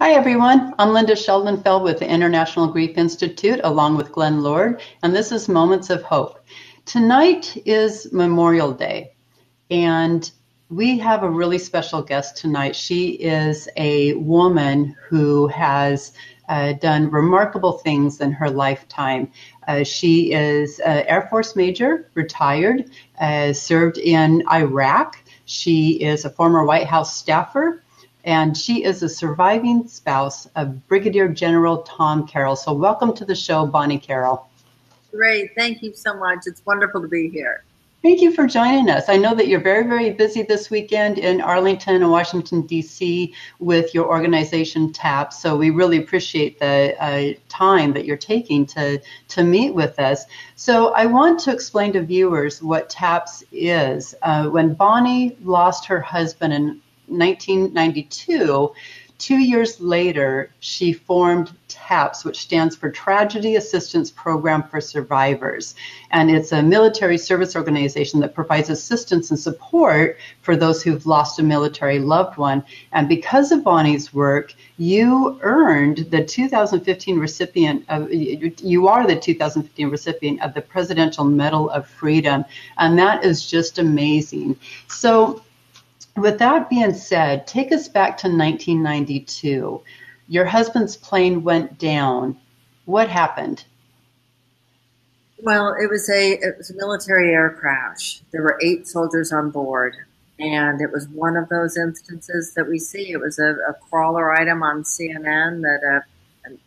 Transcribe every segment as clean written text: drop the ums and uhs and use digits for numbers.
Hi, everyone. I'm Linda Sheldon-Feld with the International Grief Institute, along with Glenn Lord, and this is Moments of Hope. Tonight is Memorial Day, and we have a really special guest tonight. She is a woman who has done remarkable things in her lifetime. She is an Air Force major, retired, served in Iraq. She is a former White House staffer, and she is a surviving spouse of Brigadier General Tom Carroll. So welcome to the show, Bonnie Carroll. Great. Thank you so much. It's wonderful to be here. Thank you for joining us. I know that you're very, very busy this weekend in Arlington and Washington, D.C. with your organization, TAPS. So we really appreciate the time that you're taking to meet with us. So I want to explain to viewers what TAPS is. When Bonnie lost her husband in 1992, 2 years later, she formed TAPS, which stands for Tragedy Assistance Program for Survivors. And it's a military service organization that provides assistance and support for those who've lost a military loved one. And because of Bonnie's work, you earned the 2015 recipient of, you are the 2015 recipient of the Presidential Medal of Freedom. And that is just amazing. So, with that being said, take us back to 1992. Your husband's plane went down. What happened? Well, it was a military air crash. There were 8 soldiers on board, and it was one of those instances that we see. It was a crawler item on CNN that an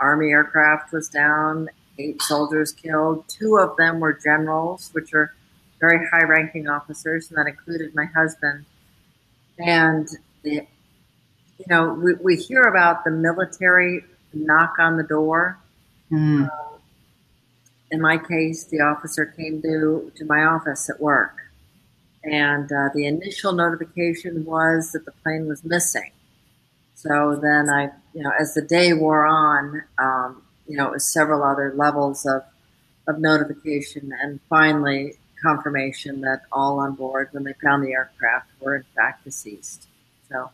Army aircraft was down, 8 soldiers killed. 2 of them were generals, which are very high-ranking officers, and that included my husband. And we hear about the military knock on the door. Mm. In my case, the officer came to my office at work, and the initial notification was that the plane was missing. So then as the day wore on, it was several other levels of notification, and finally confirmation that all on board, when they found the aircraft, were in fact deceased. So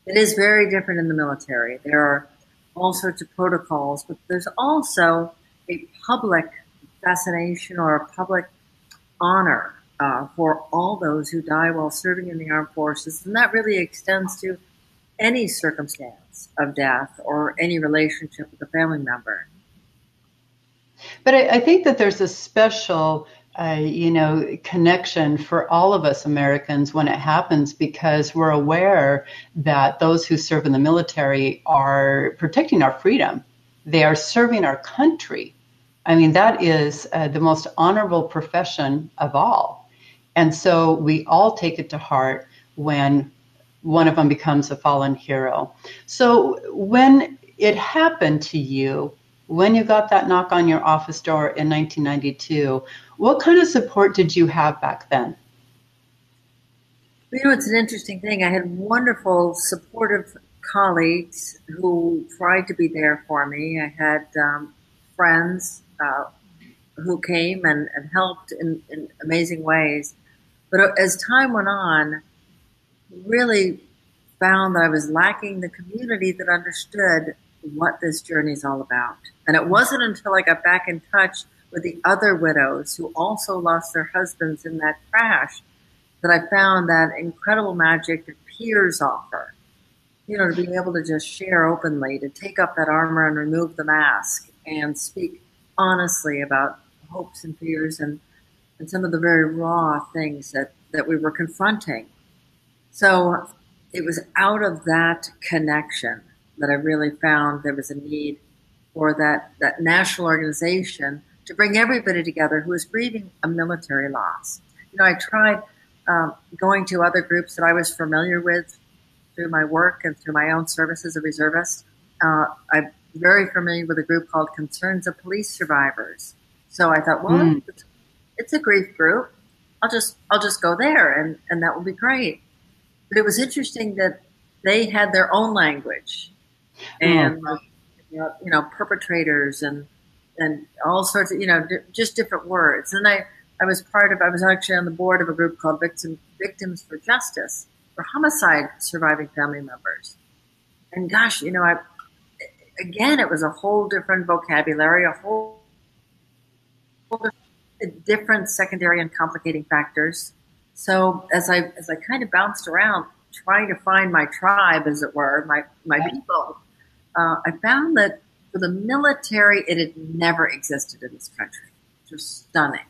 it is very different in the military. There are all sorts of protocols, but there's also a public fascination or a public honor for all those who die while serving in the armed forces. And that really extends to any circumstance of death or any relationship with a family member. But I think that there's a special connection for all of us Americans when it happens, because we're aware that those who serve in the military are protecting our freedom. They are serving our country. I mean, that is the most honorable profession of all. And so we all take it to heart when one of them becomes a fallen hero. So when it happened to you, when you got that knock on your office door in 1992, what kind of support did you have back then? It's an interesting thing. I had wonderful, supportive colleagues who tried to be there for me. I had friends who came and helped in amazing ways. But as time went on, really found that I was lacking the community that understood what this journey is all about. And it wasn't until I got back in touch with the other widows who also lost their husbands in that crash that I found that incredible magic that peers offer. To be able to just share openly, to take up that armor and remove the mask and speak honestly about hopes and fears and some of the very raw things that we were confronting. So it was out of that connection that I really found there was a need for that national organization to bring everybody together who was grieving a military loss. I tried going to other groups that I was familiar with through my work and through my own service as a reservist. I'm very familiar with a group called Concerns of Police Survivors. So I thought, well, it's a grief group. I'll just go there, and that will be great. But it was interesting that they had their own language, and perpetrators and all sorts of just different words. And I was actually on the board of a group called Victims for Justice, for homicide surviving family members. And gosh, again, it was a whole different vocabulary, a whole different secondary and complicating factors. So as I kind of bounced around trying to find my tribe, as it were, my people, I found that for the military, it had never existed in this country. Just stunning.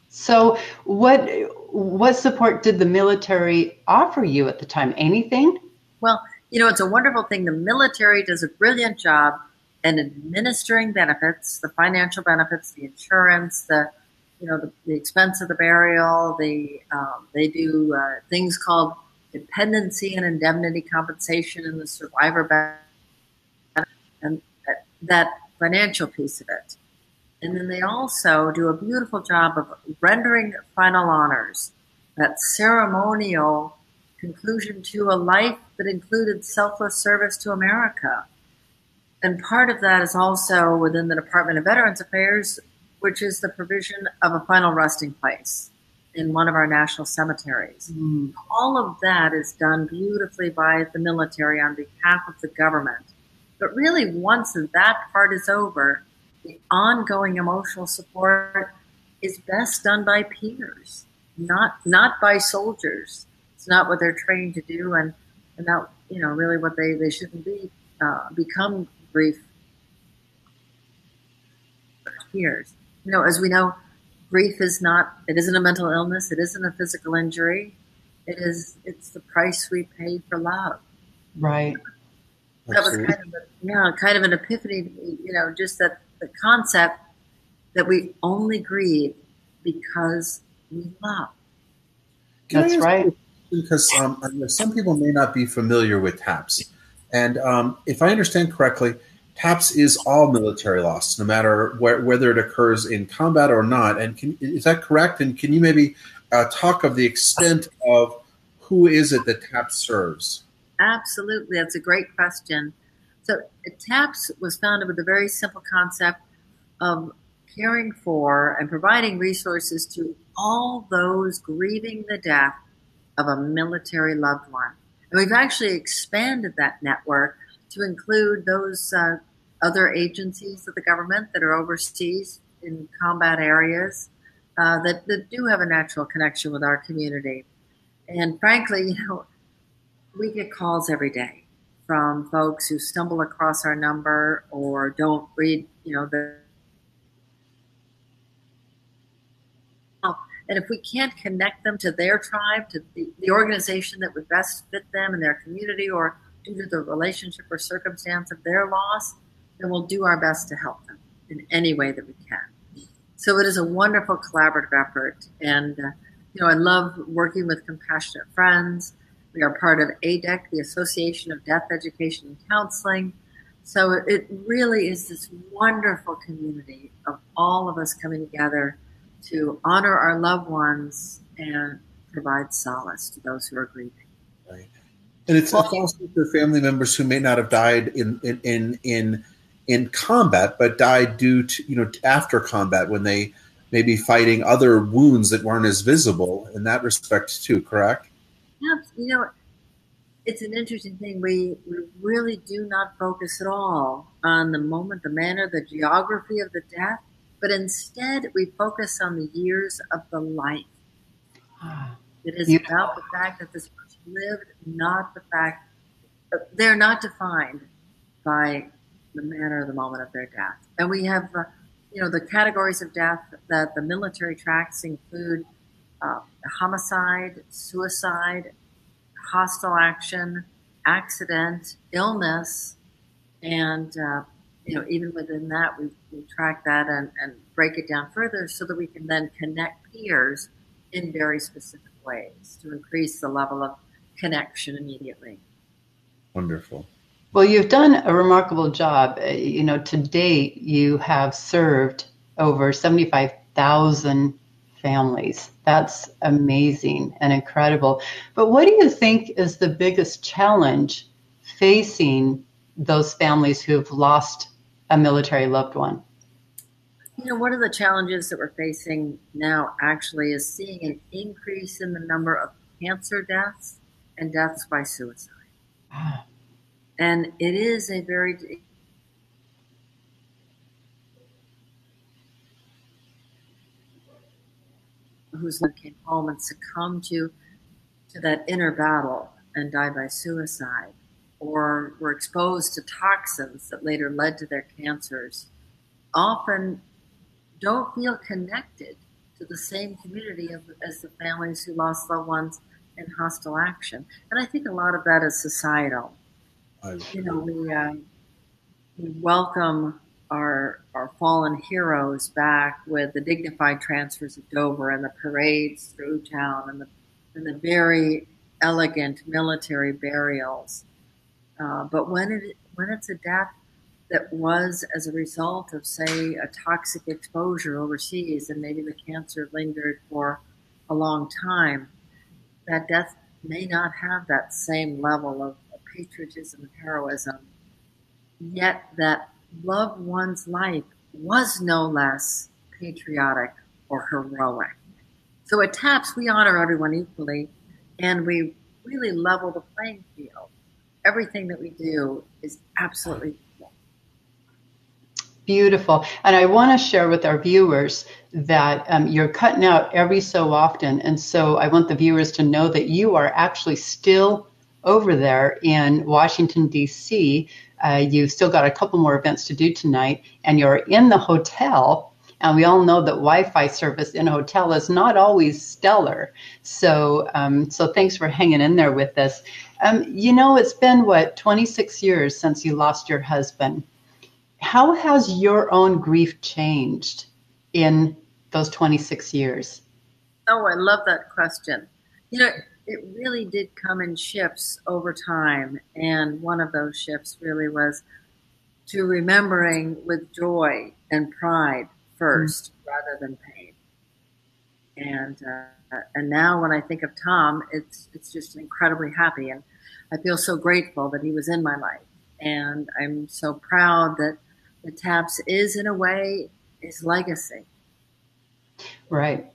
So what support did the military offer you at the time? Anything? Well, it's a wonderful thing. The military does a brilliant job in administering benefits, the financial benefits, the insurance, the expense of the burial. They do things called dependency and indemnity compensation and the survivor benefit, and that financial piece of it. And then they also do a beautiful job of rendering final honors, that ceremonial conclusion to a life that included selfless service to America. And part of that is also within the Department of Veterans Affairs, which is the provision of a final resting place in one of our national cemeteries. Mm. All of that is done beautifully by the military on behalf of the government. But really, once that part is over, the ongoing emotional support is best done by peers, not by soldiers. It's not what they're trained to do, and not really what they shouldn't become grief peers. As we know, grief isn't a mental illness. It isn't a physical injury. It's the price we pay for love. Right. That was kind of an epiphany to me, just that the concept that we only grieve because we love. That's right. Because some people may not be familiar with TAPS. And if I understand correctly, TAPS is all military loss, no matter whether it occurs in combat or not. And is that correct? And can you maybe talk of the extent of who is it that TAPS serves? Absolutely. That's a great question. So TAPS was founded with a very simple concept of caring for and providing resources to all those grieving the death of a military loved one. And we've actually expanded that network to include those other agencies of the government that are overseas in combat areas that do have a natural connection with our community. And frankly, we get calls every day from folks who stumble across our number or don't read, and if we can't connect them to their tribe, to the organization that would best fit them in their community, or due to the relationship or circumstance of their loss, then we'll do our best to help them in any way that we can. So it is a wonderful collaborative effort. And, I love working with Compassionate Friends. We are part of ADEC, the Association of Death Education and Counseling. So it really is this wonderful community of all of us coming together to honor our loved ones and provide solace to those who are grieving. Right. And it's also for family members who may not have died in combat, but died due to, after combat when they may be fighting other wounds that weren't as visible in that respect too, correct? Yeah, it's an interesting thing. We really do not focus at all on the moment, the manner, the geography of the death, but instead we focus on the years of the life. It is about the fact that this person lived, not the fact that they're not defined by the manner or the moment of their death. And we have, the categories of death that the military tracks include homicide, suicide, hostile action, accident, illness, and even within that, we track that and break it down further so that we can then connect peers in very specific ways to increase the level of connection immediately. Wonderful. Well, you've done a remarkable job. To date, you have served over 75,000 families. That's amazing and incredible. But what do you think is the biggest challenge facing those families who've lost a military loved one? One of the challenges that we're facing now actually is seeing an increase in the number of cancer deaths and deaths by suicide. And it is a very whose came home and succumbed to that inner battle and died by suicide, or were exposed to toxins that later led to their cancers, often don't feel connected to the same community as the families who lost loved ones in hostile action. And I think a lot of that is societal. You know, we welcome our fallen heroes back with the dignified transfers of Dover and the parades through town and the very elegant military burials. But when it's a death that was as a result of, say, a toxic exposure overseas, and maybe the cancer lingered for a long time, that death may not have that same level of patriotism and heroism. Yet that loved one's life was no less patriotic or heroic. So at TAPS, we honor everyone equally, and we really level the playing field. Everything that we do is absolutely equal. Beautiful. And I want to share with our viewers that you're cutting out every so often. And so I want the viewers to know that you are actually still over there in Washington, D.C. You've still got a couple more events to do tonight, and you're in the hotel. And we all know that Wi-Fi service in a hotel is not always stellar. So thanks for hanging in there with us. You know, it's been, 26 years since you lost your husband. How has your own grief changed in those 26 years? Oh, I love that question. You know, it really did come in shifts over time. And one of those shifts really was to remembering with joy and pride first, rather than pain. And now when I think of Tom, it's just incredibly happy. And I feel so grateful that he was in my life. And I'm so proud that the TAPS is, in a way, his legacy. Right.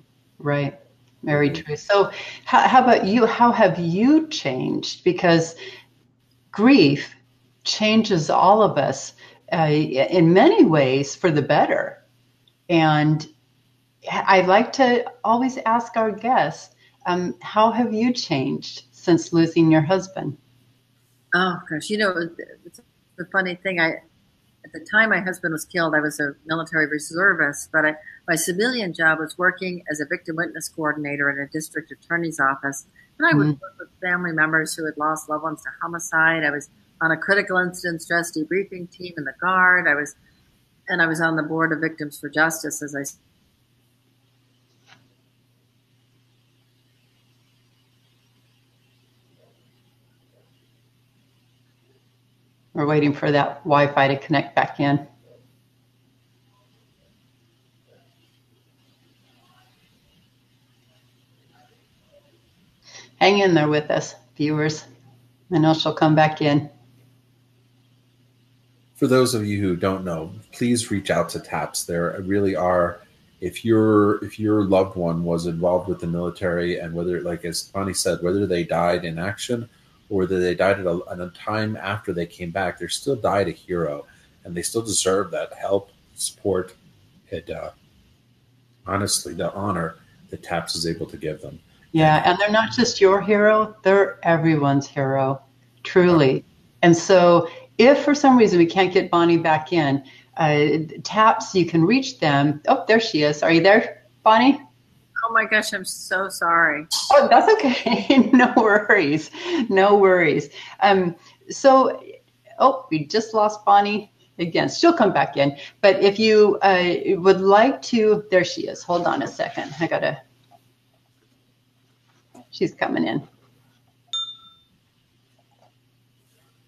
Very true. So how about you? How have you changed? Because grief changes all of us in many ways for the better. And I like to always ask our guests, how have you changed since losing your husband? Oh, gosh. You know, it's a funny thing. At the time my husband was killed, I was a military reservist, but my civilian job was working as a victim witness coordinator in a district attorney's office. And I would work with family members who had lost loved ones to homicide. I was on a critical incident stress debriefing team in the Guard. I was on the board of Victims for Justice, as I said. We're waiting for that Wi-Fi to connect back in. Hang in there with us, viewers. I know she'll come back in. For those of you who don't know, please reach out to TAPS. There really are, if your loved one was involved with the military, and whether, like as Bonnie said, whether they died in action or whether they died at a time after they came back, they still died a hero, and they still deserve that help, support, and honestly, the honor that TAPS is able to give them. Yeah, and they're not just your hero, they're everyone's hero, truly. And so if for some reason we can't get Bonnie back in, TAPS, you can reach them. Oh, there she is. Are you there, Bonnie? Oh my gosh, I'm so sorry. Oh, that's okay. No worries. We just lost Bonnie again. She'll come back in. But if you would like to, there she is. Hold on a second. She's coming in.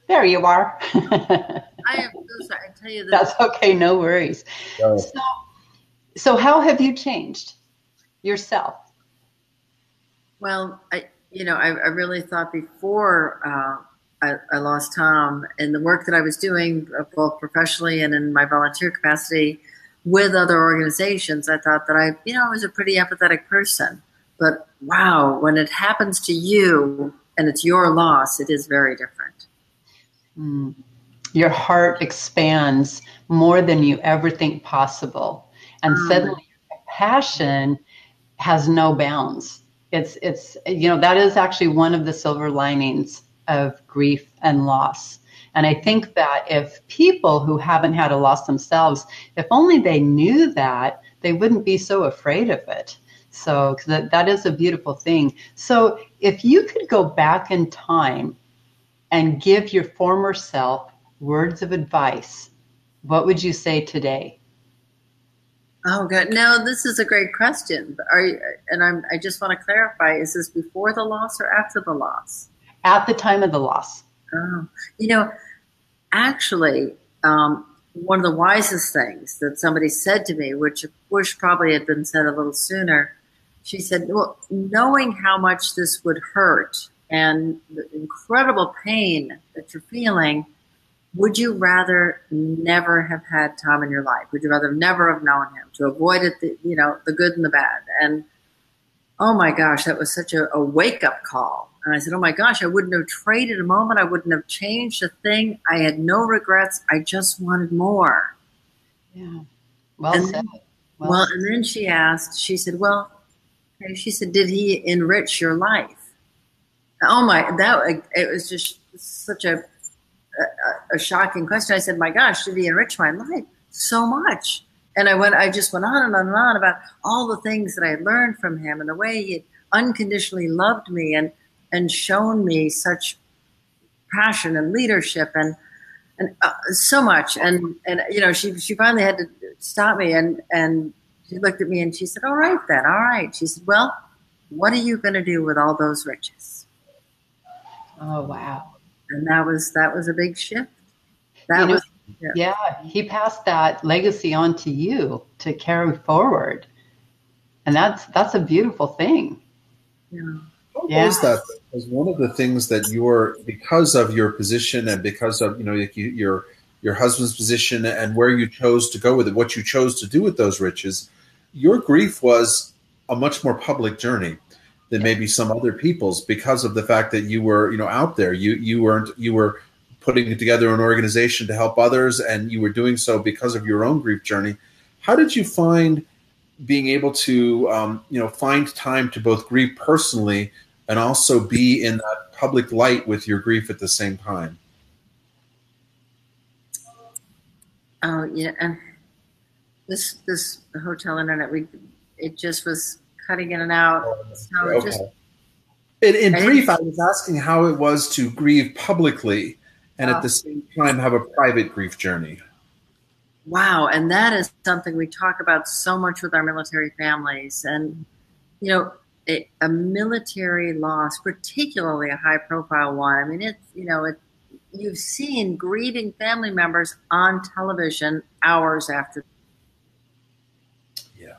There you are. I am so sorry. I tell you this. That's okay. No worries. No. So how have you changed yourself? Well, I really thought before I lost Tom, and the work that I was doing both professionally and in my volunteer capacity with other organizations, I thought that I was a pretty empathetic person. But wow, when it happens to you and it's your loss, it is very different. Mm. Your heart expands more than you ever think possible. And suddenly your passion has no bounds. It's that is actually one of the silver linings of grief and loss. And I think that if people who haven't had a loss themselves, if only they knew that, they wouldn't be so afraid of it. So 'cause that is a beautiful thing. So if you could go back in time and give your former self words of advice, what would you say today? Oh, good. No, this is a great question. I just want to clarify: is this before the loss or after the loss? At the time of the loss. Oh, you know, actually, one of the wisest things that somebody said to me, which I wish probably had been said a little sooner, she said, "Well, knowing how much this would hurt and the incredible pain that you're feeling, would you rather never have had Tom in your life? Would you rather never have known him to avoid it, the good and the bad?" And oh my gosh, that was such a wake up call. And I said, oh my gosh, I wouldn't have traded a moment. I wouldn't have changed a thing. I had no regrets. I just wanted more. Yeah. Well said. And then she said, well, okay, she said, did he enrich your life? Oh my, it was just such a shocking question. I said, my gosh, did he enrich my life so much? And I just went on and on and on about all the things that I had learned from him and the way he had unconditionally loved me and shown me such passion and leadership and so much. And she finally had to stop me and she looked at me and she said, all right then, all right. She said, well, what are you going to do with all those riches? Oh, wow. And that was a big shift. Yeah, he passed that legacy on to you to carry forward. And that's a beautiful thing. Yeah. How was that? Because one of the things that because of your position and because of, your husband's position and where you chose to go with it, what you chose to do with those riches, your grief was a much more public journey than maybe some other people's because of the fact that you were, out there. You were putting together an organization to help others, and you were doing so because of your own grief journey. How did you find being able to, find time to both grieve personally and also be in that public light with your grief at the same time? Oh yeah, and this hotel internet, it just was cutting in and out. So okay. In brief, I was asking how it was to grieve publicly and at the same time have a private grief journey. Wow, and that is something we talk about so much with our military families. And, a military loss, particularly a high-profile one, I mean, you've seen grieving family members on television hours after. Yeah.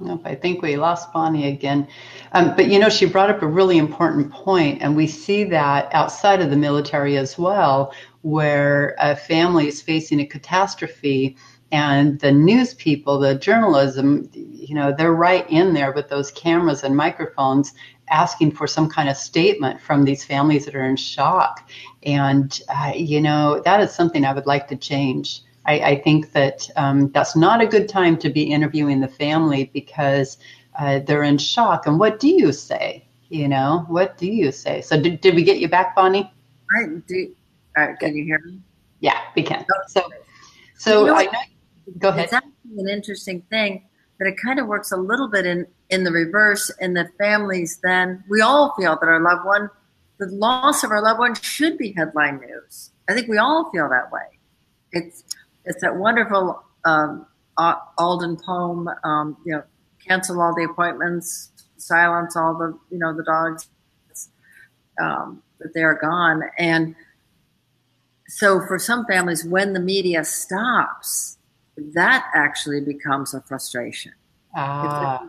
Nope, I think we lost Bonnie again. But, she brought up a really important point, and we see that outside of the military as well, where a family is facing a catastrophe and the news people, the journalism, they're right in there with those cameras and microphones asking for some kind of statement from these families that are in shock. And, that is something I would like to change. I think that that's not a good time to be interviewing the family because they're in shock. And what do you say? What do you say? So did we get you back, Bonnie? I do. Can you hear me? Yeah, we can. So I know. Go ahead. It's actually an interesting thing that it kind of works a little bit in the reverse, in that families then, we all feel that the loss of our loved one should be headline news. I think we all feel that way. It's that wonderful Alden poem, cancel all the appointments, silence all the dogs, that they're gone. And so for some families, when the media stops, that actually becomes a frustration. Do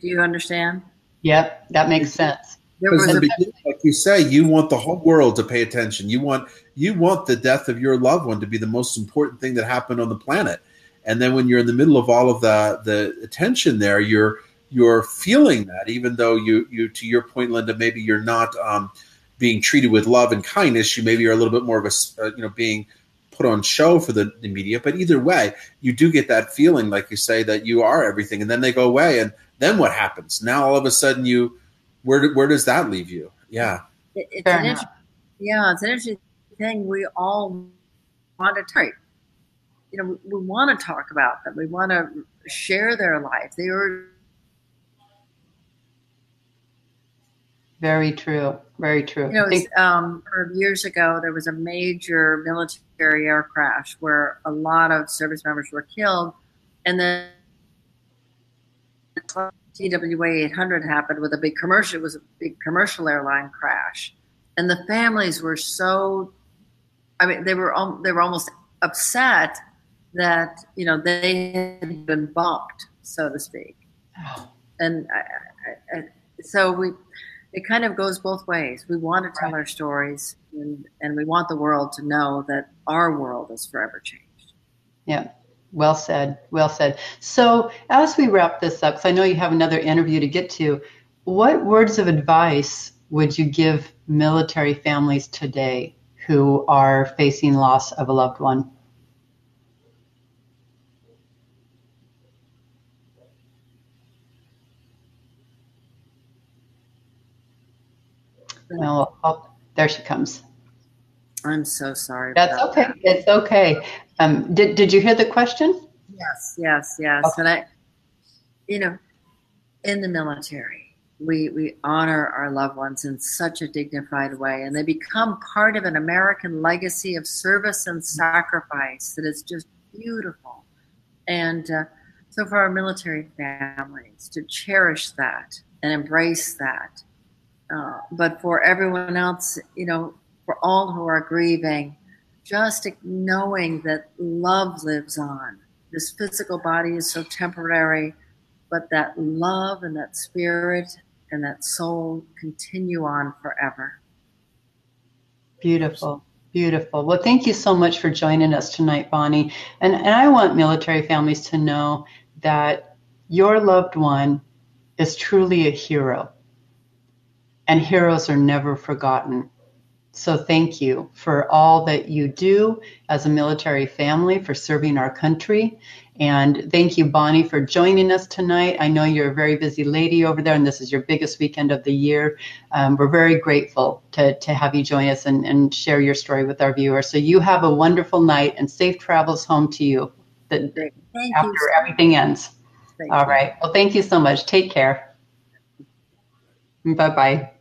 you understand? Yep, that makes sense. Because in the beginning, like you say, you want the whole world to pay attention. You want the death of your loved one to be the most important thing that happened on the planet. And then when you're in the middle of all of the attention there, you're you're feeling that, even though you to your point, Linda, maybe you're not being treated with love and kindness. You maybe are a little bit more of a being put on show for the media. But either way, you do get that feeling, like you say, that you are everything, and then they go away, and then what happens? Now all of a sudden, where does that leave you? Yeah, it's an interesting thing. We all want to talk. We want to talk about them. We want to share their life. They are very true. Very true. Years ago, there was a major military air crash where a lot of service members were killed, and then TWA 800 happened with a big commercial. It was a big commercial airline crash, and the families were so. I mean, they were almost upset that they had been bumped, so to speak, and it kind of goes both ways. We want to tell our stories, and we want the world to know that our world is forever changed. Yeah. Well said. Well said. So as we wrap this up, because I know you have another interview to get to, what words of advice would you give military families today who are facing loss of a loved one? Well, there she comes. I'm so sorry. That's okay. That. It's okay. Did you hear the question? Yes. Okay. And in the military, we honor our loved ones in such a dignified way, and they become part of an American legacy of service and sacrifice that is just beautiful. And so for our military families to cherish that and embrace that. But for everyone else, for all who are grieving, just knowing that love lives on. This physical body is so temporary, but that love and that spirit and that soul continue on forever. Beautiful. Beautiful. Well, thank you so much for joining us tonight, Bonnie. And I want military families to know that your loved one is truly a hero. And heroes are never forgotten. So thank you for all that you do as a military family, for serving our country. And thank you, Bonnie, for joining us tonight. I know you're a very busy lady over there, and this is your biggest weekend of the year. We're very grateful to have you join us and share your story with our viewers. So you have a wonderful night and safe travels home to you after everything ends. All right. Well, thank you so much. Take care. Bye-bye.